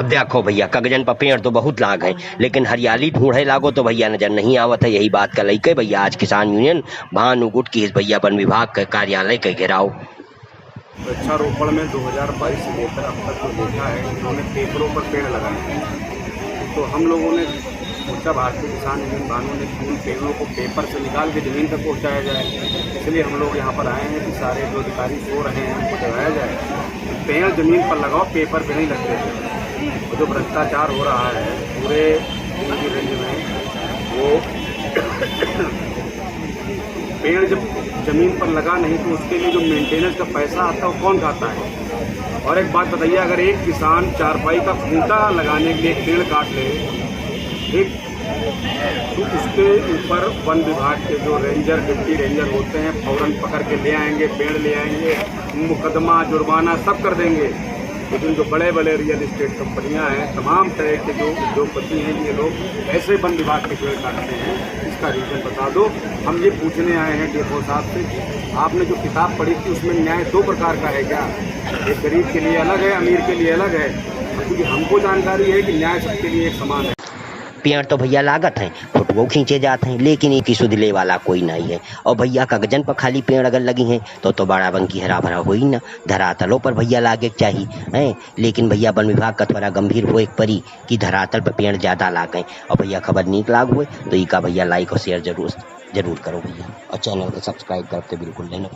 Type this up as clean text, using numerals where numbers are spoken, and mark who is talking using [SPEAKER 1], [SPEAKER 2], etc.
[SPEAKER 1] अब देखो भैया कागजन पर पेड़ तो बहुत लाग है, लेकिन हरियाली ढूंढे लागो तो भैया नजर नहीं आवत है। यही बात का लइके भैया आज किसान यूनियन भानुगुट की भैया वन विभाग के कार्यालय के घेराव।
[SPEAKER 2] वृक्षारोपण में 2022 से लेकर अब तक जो देखा है, उन्होंने पेपरों पर पेड़ लगाए हैं। तो हम लोगों ने सोचा भारतीय किसान यूनियन भानु ने उन पेड़ों को पेपर से निकाल के ज़मीन तक पहुंचाया जाए। इसलिए हम लोग यहाँ पर आए हैं कि सारे जो अधिकारी सो रहे हैं उनको जगाया जाए। पेड़ ज़मीन पर लगाओ, पेपर पे नहीं लगते थे। और जो भ्रष्टाचार हो रहा है पूरे रेंज में, वो पेड़ जब ज़मीन पर लगा नहीं तो उसके लिए जो मेंटेनेंस का पैसा आता है वो कौन खाता है। और एक बात बताइए, अगर एक किसान चारपाई का खूंटा लगाने के लिए एक पेड़ काट ले एक, तो उसके ऊपर वन विभाग के जो रेंजर डिप्टी रेंजर होते हैं फौरन पकड़ के ले आएंगे, पेड़ ले आएंगे, मुकदमा जुर्माना सब कर देंगे। लेकिन जो बड़े बड़े रियल एस्टेट कंपनियां हैं, तमाम तरह के जो उद्योगपति हैं, ये लोग ऐसे वन विभाग के पेड़ काटते हैं। इसका रीज़न बता दो। हम ये पूछने आए हैं डीएफओ साहब से, आपने जो किताब पढ़ी थी उसमें न्याय दो प्रकार का है क्या? एक गरीब के लिए अलग है, अमीर के लिए अलग है? क्योंकि हमको जानकारी है कि न्याय सबके लिए एक समान है।
[SPEAKER 1] पेड़ तो भैया लागत हैं, फोटो खींचे जाते हैं, लेकिन इनकी सुध ले वाला कोई नहीं है। और भैया कागजन पर खाली पेड़ अगर लगी हैं तो बड़ा बंकी हरा भरा हो ही ना, धरातलों पर भैया लागे चाहिए हैं। लेकिन भैया वन विभाग का थोड़ा गंभीर हो एक परी कि धरातल पर पेड़ ज्यादा लागे। और भैया खबर नीक लाग हुए तो इका भैया लाइक और शेयर जरूर करो भैया, और चैनल को सब्सक्राइब करते बिल्कुल नहीं ना।